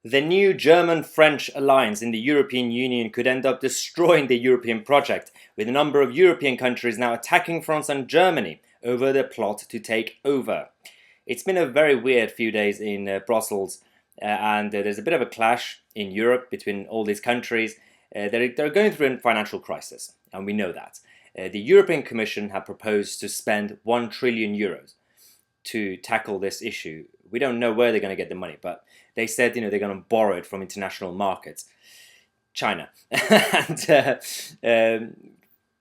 The new German-French alliance in the European Union could end up destroying the European project, with a number of European countries now attacking France and Germany over the plot to take over. It's been a very weird few days in Brussels, and there's a bit of a clash in Europe between all these countries. They're going through a financial crisis, and we know that. The European Commission have proposed to spend 1 trillion euros to tackle this issue. We don't know where they're going to get the money, but they said they're going to borrow it from international markets. China. And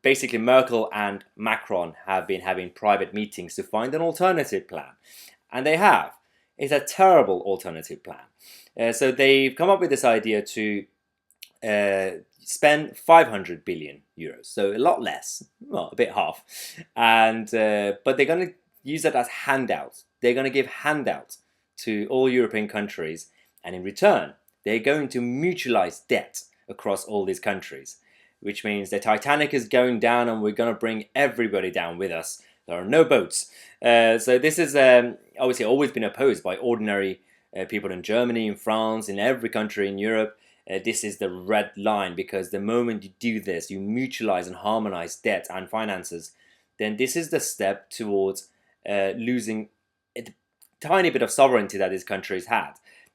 basically Merkel and Macron have been having private meetings to find an alternative plan. And they have. It's a terrible alternative plan. So they've come up with this idea to spend 500 billion euros, so a lot less, well, a bit half. And but they're going to use that as handouts. They're going to give handouts to all European countries, and in return, they're going to mutualize debt across all these countries, which means the Titanic is going down and we're going to bring everybody down with us. There are no boats. So this is obviously always been opposed by ordinary people in Germany, in France, in every country in Europe. This is the red line, because the moment you do this, you mutualize and harmonize debt and finances, then this is the step towards losing a tiny bit of sovereignty that these countries had.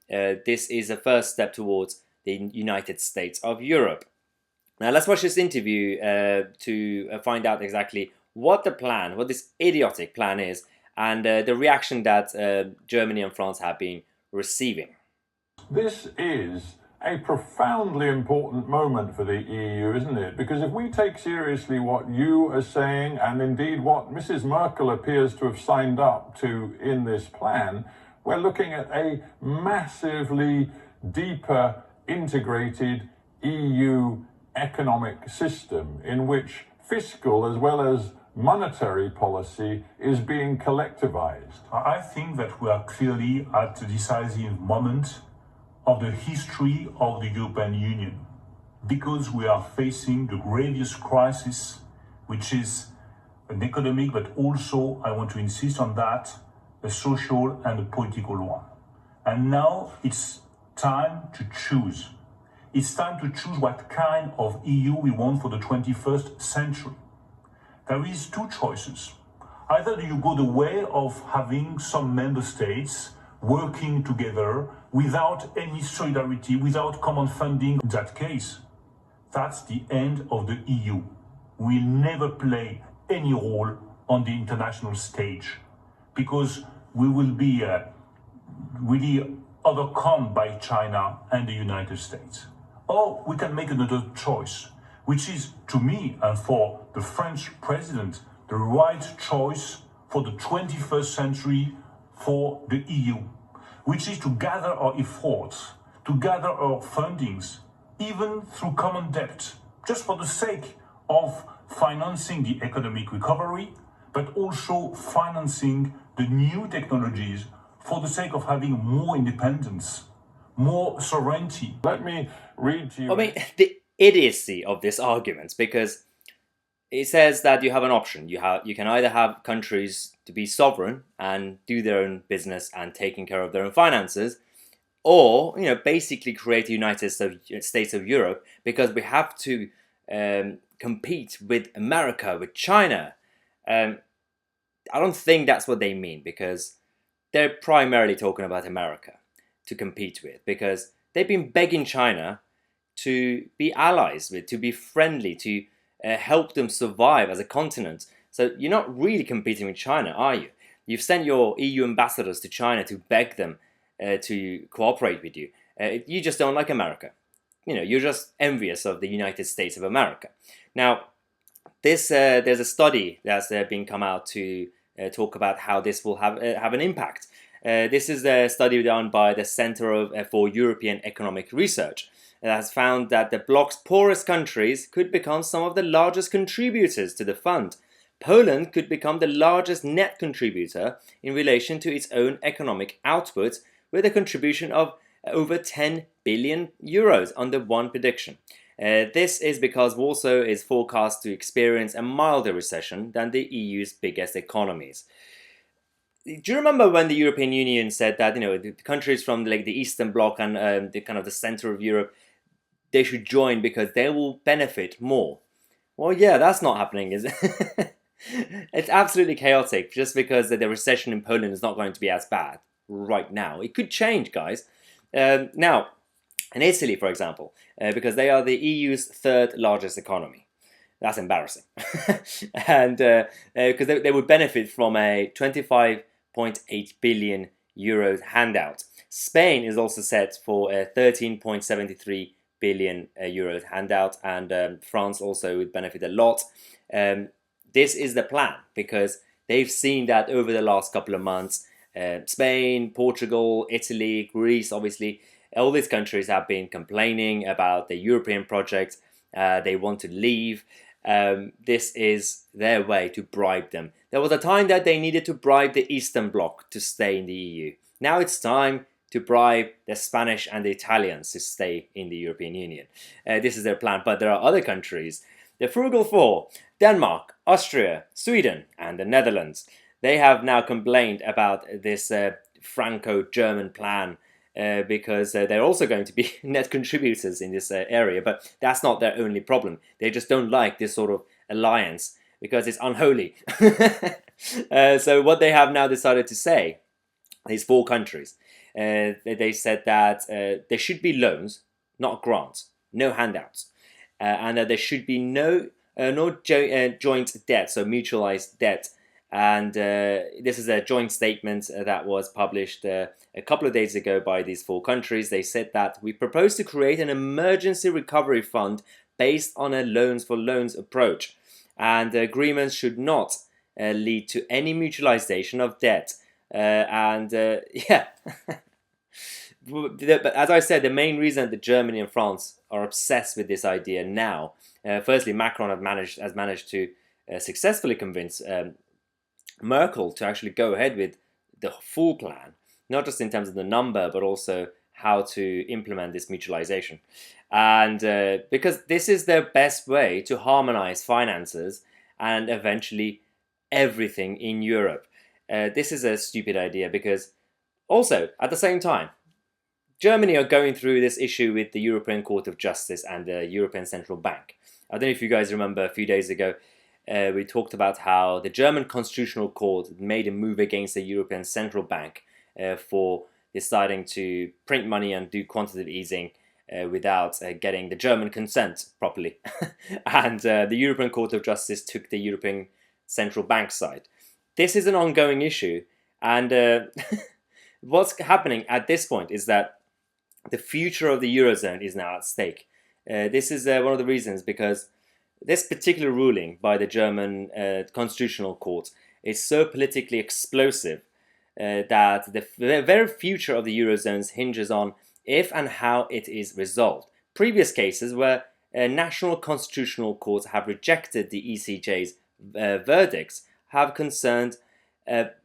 This is a first step towards the United States of Europe. Now let's watch this interview to find out exactly what the plan, what this idiotic plan is, and the reaction that Germany and France have been receiving. This is a profoundly important moment for the EU, isn't it? Because if we take seriously what you are saying, and indeed what Mrs. Merkel appears to have signed up to in this plan, we're looking at a massively deeper, integrated EU economic system in which fiscal as well as monetary policy is being collectivized. I think that we are clearly at a decisive moment of the history of the European Union, because we are facing the gravest crisis, which is an economic, but also, I want to insist on that, a social and a political one. And now it's time to choose. It's time to choose what kind of EU we want for the 21st century. There is two choices. Either you go the way of having some member states working together without any solidarity, without common funding. In that case, that's the end of the EU. We'll never play any role on the international stage, because we will be really overcome by China and the United States. Or we can make another choice, which is, to me and for the French president, the right choice for the 21st century for the EU, which is to gather our efforts, to gather our fundings, even through common debt, just for the sake of financing the economic recovery, but also financing the new technologies for the sake of having more independence, more sovereignty. Let me read to you. I mean, the idiocy of this argument, because it says that you have an option. You can either have countries to be sovereign and do their own business and taking care of their own finances, or basically create a United States of Europe, because we have to compete with America, with China. I don't think that's what they mean, because they're primarily talking about America to compete with, because they've been begging China to be allies with, to be friendly, to help them survive as a continent. So you're not really competing with China, are you? You've sent your EU ambassadors to China to beg them to cooperate with you. You just don't like America. You're just envious of the United States of America. Now, there's a study that's been come out to talk about how this will have an impact. This is a study done by the Center for European Economic Research. It has found that the bloc's poorest countries could become some of the largest contributors to the fund. Poland could become the largest net contributor in relation to its own economic output, with a contribution of over 10 billion euros under one prediction. This is because Warsaw is forecast to experience a milder recession than the EU's biggest economies. Do you remember when the European Union said that the countries from like the Eastern Bloc and the kind of the center of Europe, they should join because they will benefit more? Well, yeah, that's not happening, is it? It's absolutely chaotic just because the recession in Poland is not going to be as bad right now. It could change, guys. Now, in Italy, for example, because they are the EU's third largest economy. That's embarrassing. And because they would benefit from a 25.8 billion euros handout. Spain is also set for a 13.73 billion euros handout, and France also would benefit a lot. This is the plan because they've seen that over the last couple of months, Spain, Portugal, Italy, Greece, obviously, all these countries have been complaining about the European project. They want to leave. This is their way to bribe them. There was a time that they needed to bribe the Eastern Bloc to stay in the EU. Now it's time to bribe the Spanish and the Italians to stay in the European Union. This is their plan, but there are other countries. The Frugal Four, Denmark, Austria, Sweden, and the Netherlands. They have now complained about this Franco-German plan because they're also going to be net contributors in this area. But that's not their only problem. They just don't like this sort of alliance because it's unholy. So what they have now decided to say, these four countries, they said that there should be loans, not grants, no handouts, and that there should be no joint debt, so mutualized debt. And this is a joint statement that was published a couple of days ago by these four countries. They said that we propose to create an emergency recovery fund based on a loans for loans approach, and the agreements should not lead to any mutualization of debt. Yeah. But as I said, the main reason that Germany and France are obsessed with this idea now, firstly, Macron has managed to successfully convince Merkel to actually go ahead with the full plan, not just in terms of the number, but also how to implement this mutualization. And because this is their best way to harmonize finances and eventually everything in Europe. This is a stupid idea because also, at the same time, Germany are going through this issue with the European Court of Justice and the European Central Bank. I don't know if you guys remember a few days ago, we talked about how the German Constitutional Court made a move against the European Central Bank for deciding to print money and do quantitative easing without getting the German consent properly. And the European Court of Justice took the European Central Bank side. This is an ongoing issue, and what's happening at this point is that the future of the Eurozone is now at stake. This is one of the reasons, because this particular ruling by the German Constitutional Court is so politically explosive that the very future of the Eurozone hinges on if and how it is resolved. Previous cases where national constitutional courts have rejected the ECJ's verdicts have concerned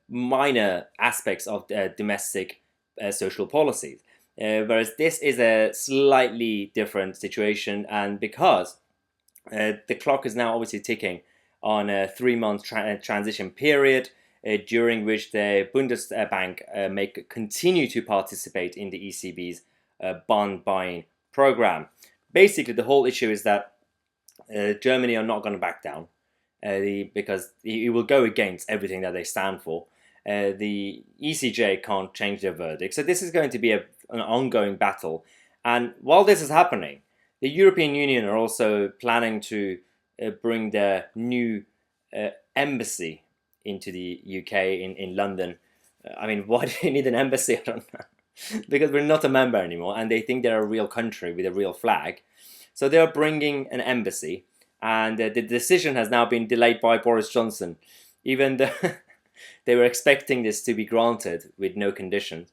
minor aspects of domestic social policies. Whereas this is a slightly different situation, and because the clock is now obviously ticking on a 3-month transition period during which the Bundesbank may continue to participate in the ECB's bond buying program. Basically, the whole issue is that Germany are not going to back down because it will go against everything that they stand for. The ECJ can't change their verdict. So this is going to be an ongoing battle. And while this is happening, the European Union are also planning to bring their new embassy into the UK in London. I mean, why do you need an embassy? I don't know. Because we're not a member anymore, and they think they're a real country with a real flag. So they're bringing an embassy, and the decision has now been delayed by Boris Johnson, even though they were expecting this to be granted with no conditions,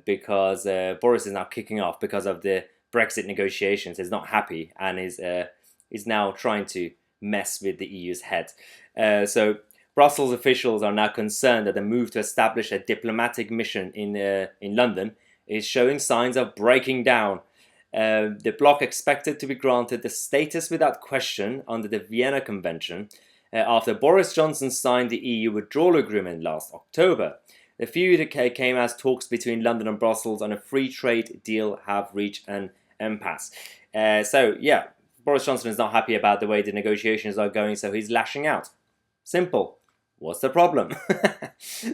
because Boris is now kicking off because of the Brexit negotiations. He's not happy and is now trying to mess with the EU's head. So Brussels officials are now concerned that the move to establish a diplomatic mission in London is showing signs of breaking down. The bloc expected to be granted the status without question under the Vienna Convention, after Boris Johnson signed the EU withdrawal agreement last October. The feud came as talks between London and Brussels on a free trade deal have reached an impasse. So yeah, Boris Johnson is not happy about the way the negotiations are going, so he's lashing out. Simple. What's the problem?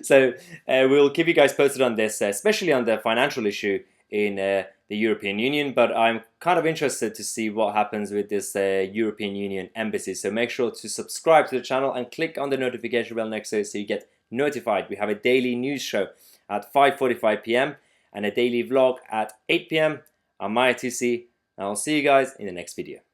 So we'll keep you guys posted on this, especially on the financial issue in the European Union, but I'm kind of interested to see what happens with this European Union embassy. So make sure to subscribe to the channel and click on the notification bell next to it so you get notified. We have a daily news show at 5:45 p.m. and a daily vlog at 8 p.m. I'm Tousi, and I'll see you guys in the next video.